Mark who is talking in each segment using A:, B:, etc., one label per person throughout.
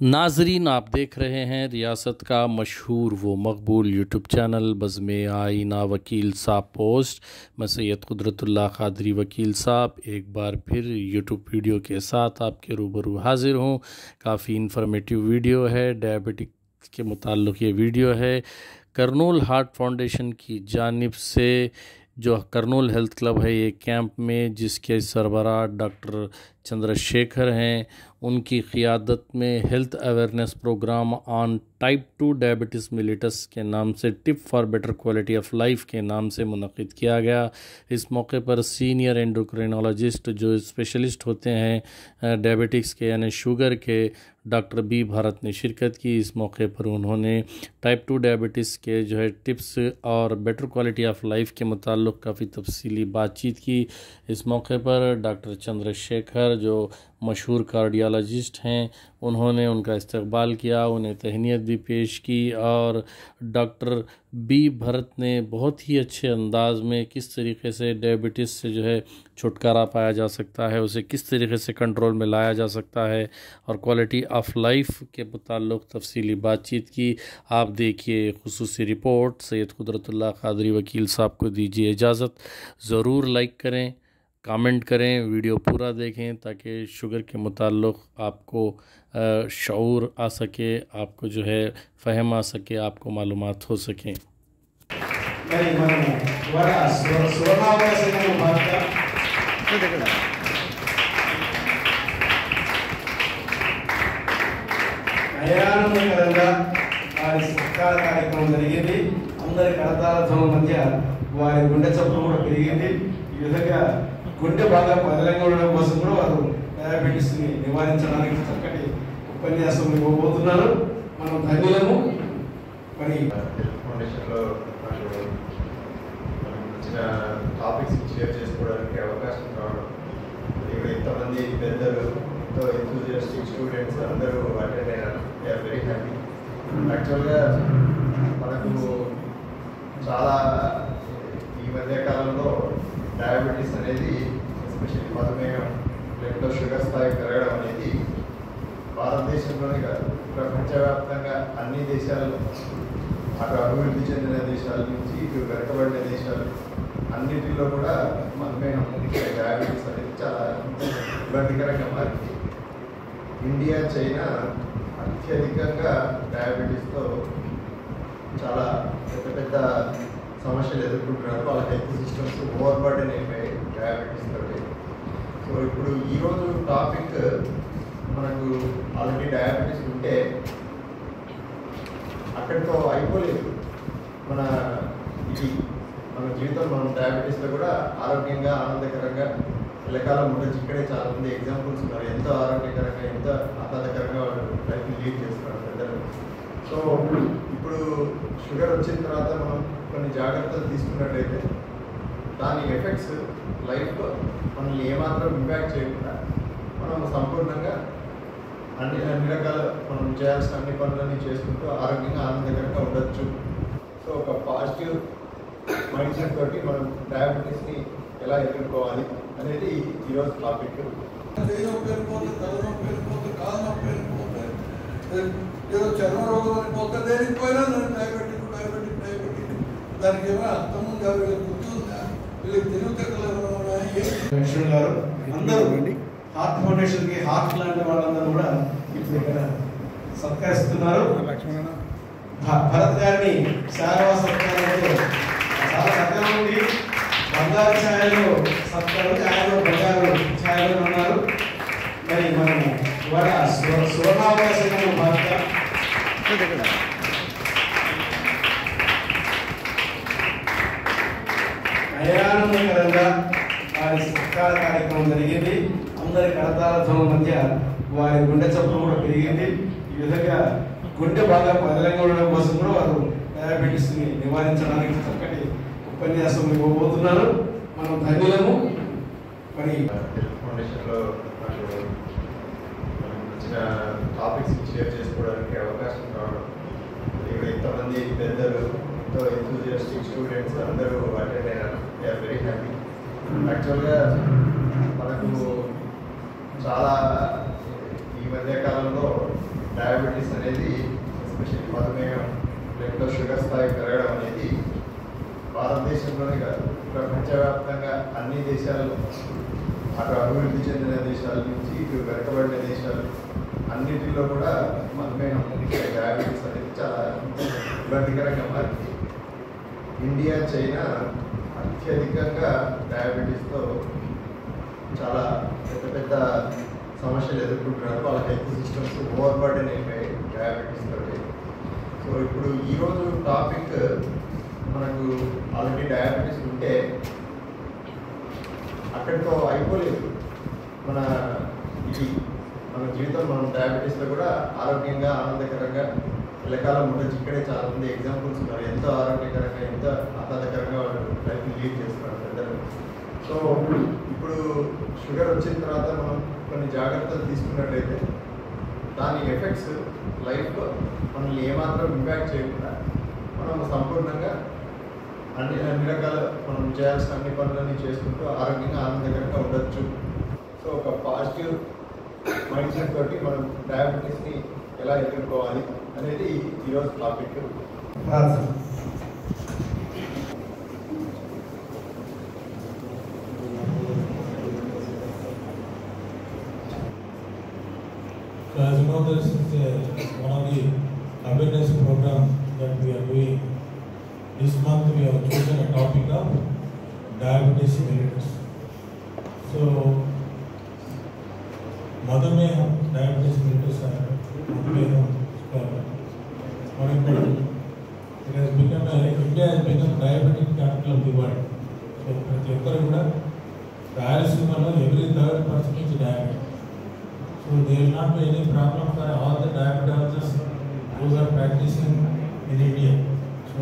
A: नाजरीन, आप देख रहे हैं रियासत का मशहूर व मकबूल यूट्यूब चैनल बज़्म आईना वकील साहब पोस्ट। मैं सैयद कुदरतुल्लाह क़ादरी वकील साहब एक बार फिर यूट्यूब वीडियो के साथ आपके रूबरू हाजिर हूँ। काफ़ी इन्फॉर्मेटिव वीडियो है, डायबिटिक के मुताल्लिक़ ये वीडियो है। करनूल हार्ट फाउंडेशन की जानिब से जो करनूल हेल्थ क्लब है, ये कैंप में जिसके सरबराह डॉक्टर चंद्रशेखर हैं, उनकी क़ियादत में health awareness programme on type 2 diabetes mellitus के नाम से tip for better quality of life के नाम से मुनक़िद किया गया। इस मौके पर सीनियर एंडोक्रिनोलॉजिस्ट जो स्पेशलिस्ट होते हैं डायबिटिक्स के यानी शुगर के, डॉक्टर बी भारत ने शिरकत की। इस मौके पर उन्होंने टाइप 2 डायबिटीज़ के जो है टिप्स और बेटर क्वालिटी ऑफ लाइफ के मुताल्लिक़ काफ़ी तफसीली बातचीत की। इस मौके पर डॉक्टर चंद्रशेखर जो मशहूर कार्डियोलॉजिस्ट हैं, उन्होंने उनका इस्तकबाल किया, उन्हें तहनीत भी पेश की। और डॉक्टर बी भरत ने बहुत ही अच्छे अंदाज में किस तरीके से डायबिटीज़ से जो है छुटकारा पाया जा सकता है, उसे किस तरीके से कंट्रोल में लाया जा सकता है और क्वालिटी ऑफ लाइफ के मुताल्लिक़ तफसीली बातचीत की। आप देखिए खुसूसी रिपोर्ट। सैयद कुदरतुल्लाह क़ादरी वकील साहब को दीजिए इजाज़त। ज़रूर लाइक करें, कमेंट करें, वीडियो पूरा देखें ताकि शुगर के मुताल्लिक़ आपको शऊर आ सके, आपको जो है फ़हम आ सके, आपको मालूमात हो सकें।
B: కార్యక్రమం జరిగింది. అందరి కరతాళ మధ్య వారి గుండె చప్పుడు కూడా పెరిగింది. ఈ విధంగా గుండె బాగా పదిలంగా ఉండడం కోసం కూడా వారు డయాబెటీస్ని నివారించడానికి చక్కటి ఉపన్యాసం ఇవ్వబోతున్నారు. మనం ధన్యులము. మరి
C: ఫౌండేషన్లో వచ్చిన టాపిక్స్ షేర్ చేసుకోవడానికి అవకాశం రావడం, ఇక్కడ ఇంతమంది పెద్దలు, ఎంతో ఎంతూజియాస్టిక్ స్టూడెంట్స్ అందరూ అటెండ్ అయినారు. We are very happy. యాక్చువల్గా మనకు చాలా ఈ మధ్యకాలంలో డయాబెటీస్ అనేది, ఎస్పెషల్లీ మధుమేహం బ్లడ్లో షుగర్ స్థాయి పెరగడం అనేది భారతదేశంలోనే కాదు, ప్రపంచవ్యాప్తంగా అన్ని దేశాల్లో, అటు అభివృద్ధి చెందిన దేశాల నుంచి ఇటు వెనకబడిన దేశాలు అన్నిటిలో కూడా మధుమేహం డయాబెటీస్ అనేది చాలా ఇబ్బందికరంగా మారింది. ఇండియా, చైనా అత్యధికంగా డయాబెటీస్తో చాలా పెద్ద పెద్ద సమస్యలు ఎదుర్కొంటున్నారు. వాళ్ళ హెల్త్ సిస్టమ్స్ ఓవర్ బర్డెన్ అయిపోయాయి డయాబెటీస్ తోటి. సో ఇప్పుడు ఈరోజు టాపిక్ మనకు ఆల్రెడీ డయాబెటీస్ ఉంటే అక్కడితో అయిపోలేదు. మన ఇది మన జీవితం, మనం డయాబెటీస్లో కూడా ఆరోగ్యంగా ఆనందకరంగా ఎల్లకాలం ఉండొచ్చు. ఇక్కడే చాలామంది ఎగ్జాంపుల్స్ ఉన్నారు, ఎంతో ఆరోగ్యకరంగా, ఎంతో ఆహ్లాదకరంగా వాళ్ళు లైఫ్ని లీడ్ చేస్తున్నారు పెద్దలు. సో ఇప్పుడు షుగర్ వచ్చిన తర్వాత మనం కొన్ని జాగ్రత్తలు తీసుకున్నట్టయితే దాని ఎఫెక్ట్స్ లైఫ్లో మనల్ని ఏమాత్రం ఇంపాక్ట్ చేయకుండా మనం సంపూర్ణంగా అన్ని రకాల మనం చేయాల్సిన అన్ని పనులన్నీ చేసుకుంటూ ఆరోగ్యంగా ఆనందకరంగా ఉండొచ్చు. సో ఒక పాజిటివ్ మైండ్ సెట్ తోటి మనం డయాబెటీస్ని ఎలా ఎదుర్కోవాలి అనేది ఈరోజు టాపిక్.
D: ఏదో చర్మ రోగం అని పోతే దేనికి పోయినా డయాబెటిక్ డయాబెటిక్ డయాబెటిక్, దానికి ఏమైనా అర్థం ఉందా? వీళ్ళకి గుర్తుందా? వీళ్ళకి తెలివితేటలు ఏమైనా ఉన్నాయా?
B: లక్ష్మణ్ గారు అందరూ హార్ట్ ఫౌండేషన్కి హార్ట్ లాంటి వాళ్ళందరూ కూడా ఇప్పుడు ఇక్కడ సత్కరిస్తున్నారు. భరత్ గారిని శారవ సత్కారంతో చాలా చక్కగా ఉంది. బంగారు ఛాయలు సత్కారం, ఛాయలు బంగారు ఛాయలు ఉన్నారు. మరి మనము సువర్ణావకాశం భారత నయానందకరంగా వారి సత్కార కార్యక్రమం జరిగింది. అందరి కరతాళ మధ్య వారి గుండె చప్పుడు కూడా పెరిగింది. ఈ విధంగా గుండె బాగా పదిలంగా ఉండడం కోసం కూడా వారు డయాబెటీస్ని నివారించడానికి చక్కటి ఉపన్యాసం ఇవ్వబోతున్నారు. మనం ధన్యులము. మరి
C: ఫౌండేషన్లో వచ్చిన టాపిక్స్ షేర్ చేసుకోవడానికి అవకాశం రావడం, ఇక్కడ ఇంతమంది పెద్దలు, ఎంతో ఎంతూజియాస్టిక్ స్టూడెంట్స్ అందరూ అటెండ్ అయినారు. We are very happy. యాక్చువల్గా మనకు చాలా ఈ మధ్యకాలంలో డయాబెటీస్ డయాబెటీస్ అనేది ఎస్పెషల్లీ మధుమేహం బ్లడ్లో షుగర్ స్థాయి పెరగడం అనేది భారతదేశంలోనే కాదు ప్రపంచవ్యాప్తంగా అన్ని దేశాలు అటు అభివృద్ధి చెందిన దేశాల నుంచి ఇటు వెనకబడిన దేశాలు అన్నిటిలో కూడా మధుమేహం డయాబెటీస్ అనేది చాలా ఇబ్బందికరంగా మారింది. ఇండియా చైనా అత్యధికంగా డయాబెటీస్తో చాలా పెద్ద పెద్ద సమస్యలు ఎదుర్కొంటున్నారు. వాళ్ళ హెల్త్ సిస్టమ్స్ ఓవర్ బర్డెన్ అయిపోయాయి డయాబెటీస్ తోటి. సో ఇప్పుడు ఈరోజు టాపిక్ మనకు ఆల్రెడీ డయాబెటీస్ ఉంటే అక్కడితో అయిపోలేదు. మన జీవితం మనం డయాబెటీస్లో కూడా ఆరోగ్యంగా ఆనందకరంగా ఎల్లకాలం ఉండొచ్చు. ఇక్కడే చాలామంది ఎగ్జాంపుల్స్ ఉన్నారు. ఎంతో ఆరోగ్యకరంగా ఎంతో ఆహ్లాదకరంగా వాళ్ళు లైఫ్ని లీడ్ చేస్తున్నారు పెద్దలు. సో ఇప్పుడు షుగర్ వచ్చిన తర్వాత మనం కొన్ని జాగ్రత్తలు తీసుకున్నట్లయితే దాని ఎఫెక్ట్స్ లైఫ్లో మనల్ని ఏమాత్రం ఇంపాక్ట్ చేయకుండా మనం సంపూర్ణంగా అన్ని రకాల మనం చేయాల్సిన అన్ని పనులన్నీ చేసుకుంటూ ఆరోగ్యంగా ఆనందకరంగా ఉండొచ్చు. సో ఒక పాజిటివ్ మైండ్ సెట్ తోటి మనం డయాబెటీస్ని ఎలా ఎదుర్కోవాలి అనేది ఈరోజు topic.
E: So as you know, this is one of the awareness program that we are doing. This month we have chosen a topic of diabetes mellitus. So Madhumeham, diabetes mellitus, Madhumeham, it has become India has become diabetic capital of the world. So ప్రతి ఒక్కరు కూడా రాయలసీమలో every third person is diabetic. So there will not be any problem for all the diabetologists who are practicing in India. So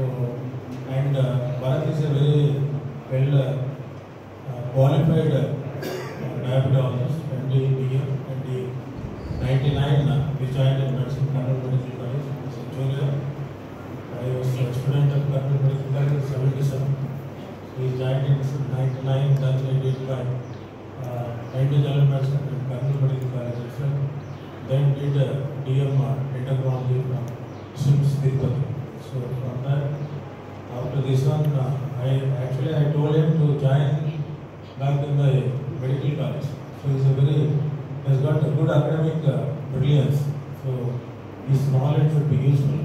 E: and Bharat is a very well qualified diabetologist, MD, DM, and 99 we joined in medicine, Karnal Medical College as a junior. I was a student of Karnal Medical College in 77. We joined in 99, then I did my MD General Medicine at Karnal Medical College itself. Then did DM endocrinology from SIMS Tirupati. So from that, after this one, I told him to join back in the medical college. So he has got a good academic brilliance. So his knowledge should be useful.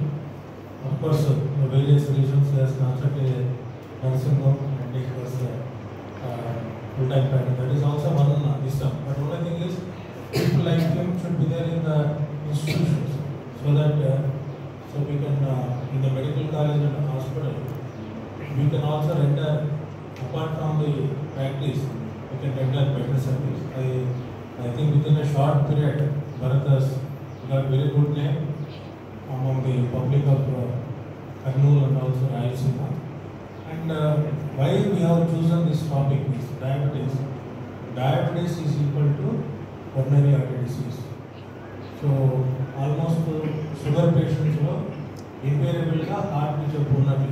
E: Of course, for various reasons, he has consulted a nursing home and he was full-time practice. That is also one wisdom. But only thing is, people like him should be there in the institutions, so that so we can in the medical college and hospital, we can also render, apart from the practice, we can render better service. I think within a short period, Bharat has got very good name among the public of Kurnool and also Rayalaseema. And why we have chosen this topic is diabetes. Diabetes is equal to coronary artery disease. So almost sugar patients invariably heart jabbu unnadi,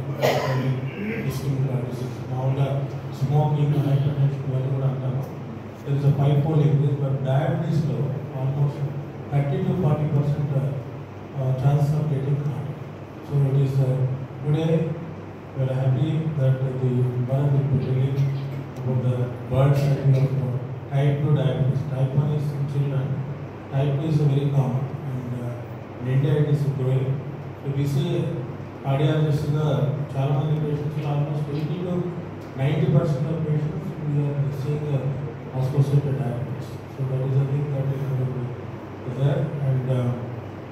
E: ischemic heart disease. Maamuluga smoking, hypertension ivanni kuda antaru. There is a five-fold increase, but diabetes lo almost 30 to 40% chance of getting heart. So it is today we are happy that the Bharat will be telling about the bird study of type 2 diabetes. Type 1 is in children, type 2 is very common, and in India it is growing. So we see cardiologists చాలా మంది patients, almost 80 to 90% of patients we are seeing associated diabetes. So that is a thing that is going to be there. And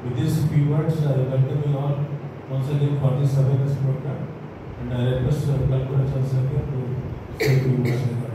E: with these few words, I welcome you all once again for this awareness program, and I request Kalpana Chandrasekhar to say a few words.